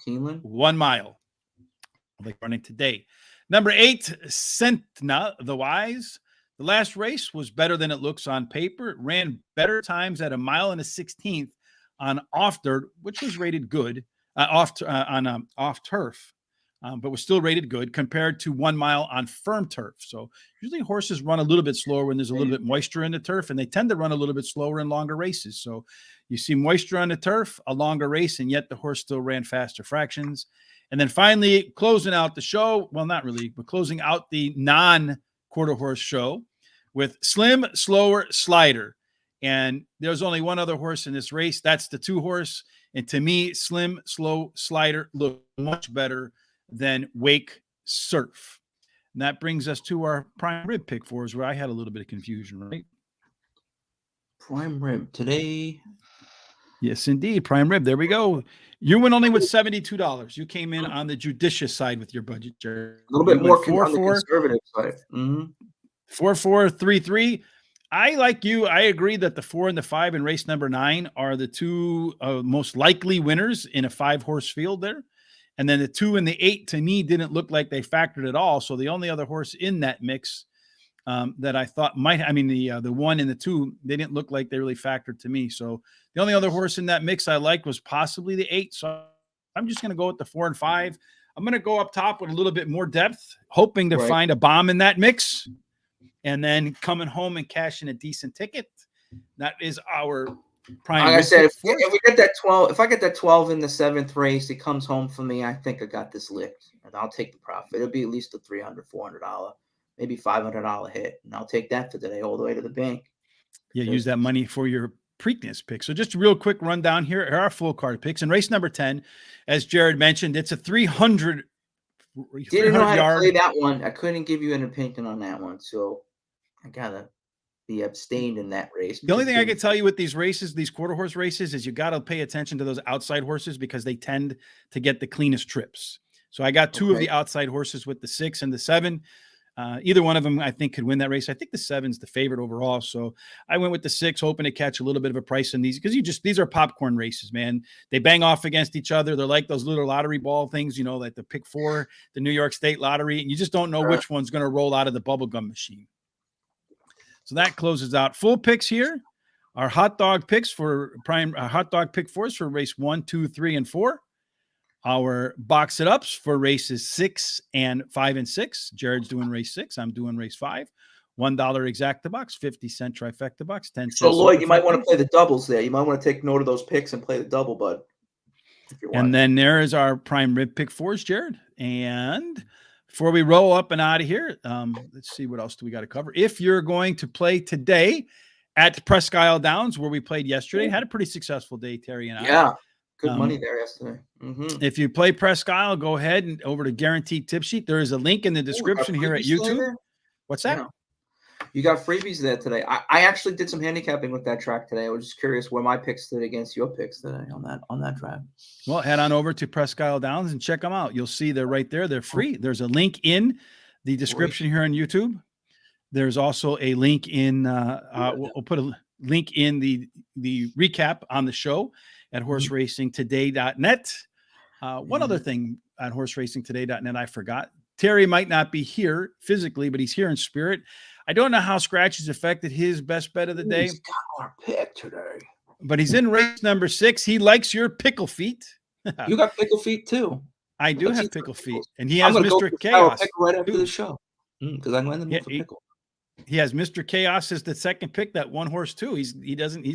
Keeneland 1 mile. Like running today. Number 8, Sentna the Wise. The last race was better than it looks on paper. It ran better times at 1 mile and a 16th on off dirt, which was rated good off turf. But was still rated good compared to 1 mile on firm turf. So usually horses run a little bit slower when there's a little bit moisture in the turf, and they tend to run a little bit slower in longer races. So you see moisture on the turf, a longer race, and yet the horse still ran faster fractions. And then finally closing out the show, well, not really, but closing out the non-quarter horse show with Slim Slower Slider. And there's only one other horse in this race. That's the 2 horse. And to me, Slim Slow Slider looked much better than Wake Surf. And that brings us to our prime rib pick 4s, where I had a little bit of confusion, right? Prime rib today. Yes, indeed. Prime rib. There we go. You went only with $72. You came in on the judicious side with your budget, Jared. A little bit more on the conservative side. 4-4-3-3. I, like you, I agree that the 4 and the 5 in race number 9 are the 2 most likely winners in a 5-horse field there. And then the 2 and the 8 to me didn't look like they factored at all. So the only other horse in that mix that I thought might, I mean, the 1 and the 2, they didn't look like they really factored to me. So the only other horse in that mix I liked was possibly the 8. So I'm just going to go with the 4 and 5. I'm going to go up top with a little bit more depth, hoping to find a bomb in that mix, and then coming home and cashing a decent ticket. That is our prime. Like I said, if we get that 12, if I get that 12 in the 7th race, it comes home for me. I think I got this licked, and I'll take the profit. It'll be at least a $300, $400, maybe $500 hit, and I'll take that for today all the way to the bank. Yeah, use that money for your Preakness pick. So just a real quick rundown here are our full card picks. In race number 10, as Jared mentioned, it's a 300 Didn't know how to play that one. I couldn't give you an opinion on that one, so I gotta be abstained in that race. The only thing I can tell you with these races, these quarter horse races, is you got to pay attention to those outside horses because they tend to get the cleanest trips. So I got 2 of the outside horses with the 6 and the 7. Either one of them, I think, could win that race. I think the 7's the favorite overall. So I went with the 6, hoping to catch a little bit of a price in these because these are popcorn races, man. They bang off against each other. They're like those little lottery ball things, like the pick 4, the New York State lottery. And you just don't know which one's going to roll out of the bubblegum machine. So that closes out full picks here. Our hot dog picks for prime hot dog pick 4s for race 1, 2, 3, and 4. our box it ups for races 6 and 5 and 6. Jared's doing race 6. I'm doing race 5. $1 exacta box, 50-cent trifecta box, 10 So cents Lloyd, you might want to superfecta. play the doubles there. You might want to take note of those picks and play the double, bud. If you're And watching. then there is our prime rib pick 4s, Jared. And before we roll up and out of here, let's see what else do we got to cover. If you're going to play today at Presque Isle Downs, where we played yesterday, had a pretty successful day, Terry and I. Yeah, good money there yesterday. Mm-hmm. If you play Presque Isle, go ahead and over to Guaranteed Tip Sheet. There is a link in the description here at YouTube. What's that? Yeah. You got freebies there today. I actually did some handicapping with that track today. I was just curious where my picks stood against your picks today on that track. Well, head on over to Presque Isle Downs and check them out. You'll see they're right there. They're free. There's a link in the description here on YouTube. There's also a link in we'll put a link in the recap on the show at horseracingtoday.net. One other thing at horseracingtoday.net I forgot. Terry might not be here physically, but he's here in spirit. I don't know how Scratch has affected his best bet of the day. He's got our pick today. But he's in race number 6. He likes your pickle feet. You got pickle feet too. I do have pickle feet. And he has Mr. Go Chaos. pickle right after the show. Because I'm going to for pickle. He has Mr. Chaos as the second pick, that one horse too. He's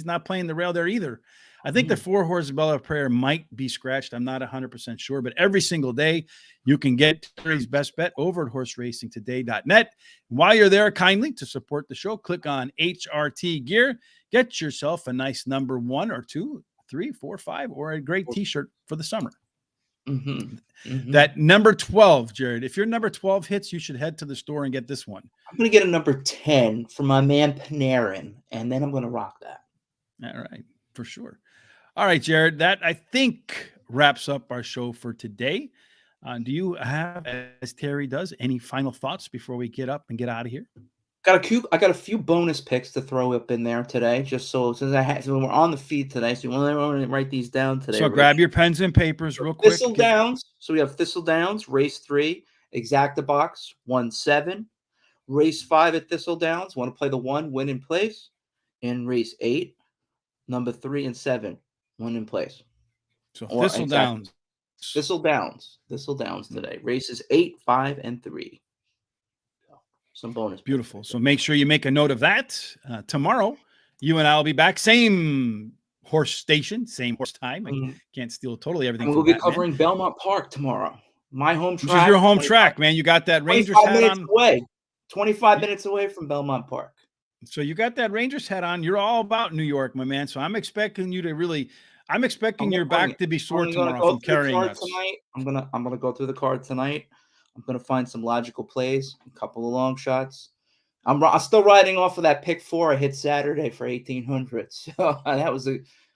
not playing the rail there either. I think the 4 horse Bell of Prayer might be scratched. I'm not 100% sure, but every single day you can get Terry's best bet over at horseracingtoday.net. While you're there, kindly to support the show, click on HRT Gear. Get yourself a nice number 1 or 2, 3, 4, 5, or a great T-shirt for the summer. That number 12, Jared. If your number 12 hits, you should head to the store and get this one. I'm going to get a number 10 from my man Panarin, and then I'm going to rock that. All right, for sure. All right, Jared, that I think wraps up our show for today. Do you have, as Terry does, any final thoughts before we get up and get out of here? I got a few bonus picks to throw up in there today, just so since we're on the feed today, so you want to write these down today. So grab your pens and papers real quick. Thistle Downs. So we have Thistle Downs, race 3, exacta box 1-7. Race 5 at Thistle Downs. Want to play the 1, win in place. In race 8, number 3 and 7. 1 in place. So Thistle Downs. Thistle Downs today. Races 8, 5, and 3. Some bonus. Beautiful. So make sure you make a note of that. Tomorrow, you and I will be back. Same horse station, same horse time. I can't steal totally everything. We'll be covering Belmont Park tomorrow. My home track. Which is your home track, man. You got that Rangers hat on. 25 minutes away from Belmont Park. So you got that Rangers hat on. You're all about New York, my man. So I'm expecting you to really. I'm expecting your back to be sore tomorrow from carrying us. Tonight. I'm gonna go through the card tonight. I'm gonna find some logical plays, a couple of long shots. I'm still riding off of that pick 4 I hit Saturday for 1,800. So that was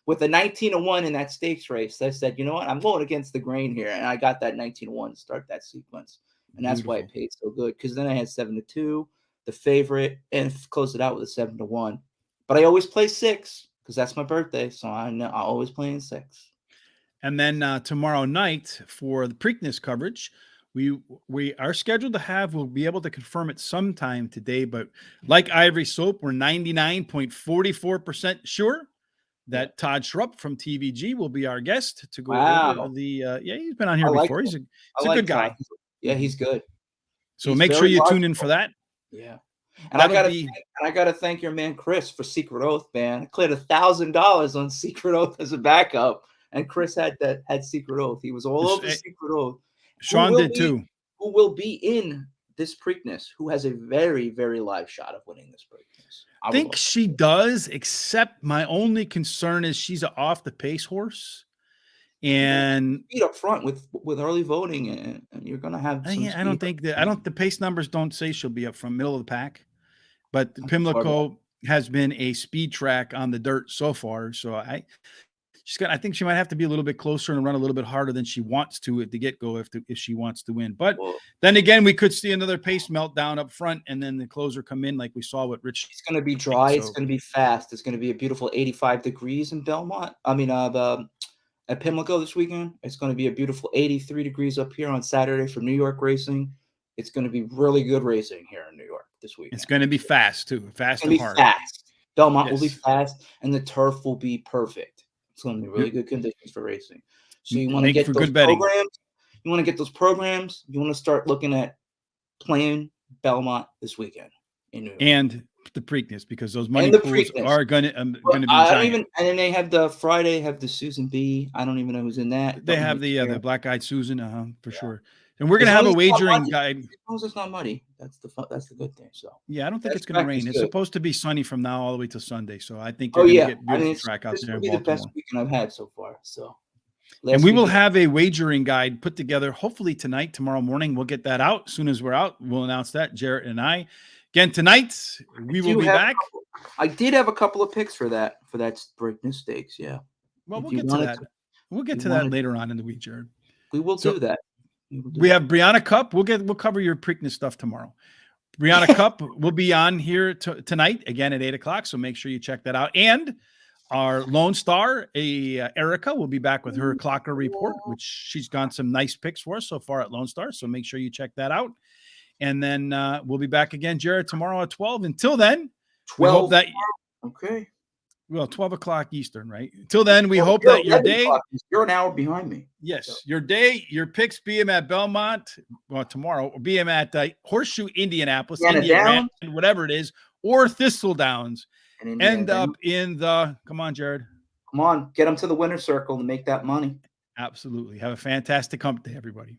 with a 19-1 in that stakes race. I said, you know what, I'm going against the grain here, and I got that 19-1 to start that sequence, and that's why it paid so good. Because then I had 7-2, the favorite, and closed it out with a 7-1. But I always play 6 because that's my birthday, so I always play in 6. And then tomorrow night for the Preakness coverage, we are scheduled to have, we'll be able to confirm it sometime today, but like Ivory Soap, we're 99.44% sure that Todd Schrupp from TVG will be our guest to go over the he's been on here before. He's a good guy. Yeah, he's good. So make sure you tune in for that. Yeah. And I gotta thank your man Chris for Secret Oath, man. I cleared $1,000 on Secret Oath as a backup, and Chris had Secret Oath. He was all over Secret Oath. Sean did too. Who will be in this Preakness? Who has a very, very live shot of winning this Preakness? I think she does, except my only concern is she's an off the pace horse. And up front with early voting, and you're gonna have I don't think the pace numbers don't say she'll be up from middle of the pack, but Pimlico has been a speed track on the dirt so far. So I think she might have to be a little bit closer and run a little bit harder than she wants to at the get-go if she wants to win. But then again, we could see another pace meltdown up front, and then the closer come in like we saw with Rich. It's going to be dry. It's going to be fast. It's going to be a beautiful 85 degrees in Belmont. At Pimlico this weekend. It's going to be a beautiful 83 degrees up here on Saturday for New York racing. It's going to be really good racing here in New York this weekend. It's going to be fast too. Fast and hard. Fast. Belmont will be fast, and the turf will be perfect. It's going to be really good conditions for racing. So you want to Make get for those good betting. programs. You want to get those programs. You want to start looking at playing Belmont this weekend in New York. And the Preakness, because those money And the pools Preakness. are going to be I don't giant. even. And then they have the Friday, have the Susan B. I don't even know who's in that. They Don't have really the care. Black-Eyed Susan, for sure. And we're As gonna long have a as it's not wagering muddy- guide. As long as it's not muddy, that's the good thing. So Yeah, I don't think Best it's gonna track is rain. It's good. supposed to be sunny from now all the way to Sunday. So I think Oh you're gonna yeah, get I good mean, track out this there will in be the best Baltimore. weekend I've had so far. So, And we will weekend- have a wagering guide put together hopefully tonight, tomorrow morning. We'll get that out. As soon as we're out, we'll announce that, Jarrett and I. Again, tonight, we will be back. I did have a couple of picks for that Preakness Stakes. Yeah. Well, If we'll you get to wanted that. to- We'll get you to that wanted- later on in the week, Jared. We will So do that. We have Brianna Cup. We'll cover your Preakness stuff tomorrow. Brianna Cup will be on here tonight again at 8:00. So make sure you check that out. And our Lone Star, Erica, will be back with her Clocker report, which she's gone some nice picks for us so far at Lone Star. So make sure you check that out. And then we'll be back again, Jared, tomorrow at 12. Until then, 12. Okay. Well, 12 o'clock Eastern, right? Until then, we hope that your day. You're an hour behind me. Yes, so. Your day, your picks be them at Belmont. Well, tomorrow, be them at Horseshoe Indianapolis, whatever it is, or Thistle Downs. End up in the. Come on, Jared. Come on, get them to the winner's circle to make that money. Absolutely. Have a fantastic hump day, everybody.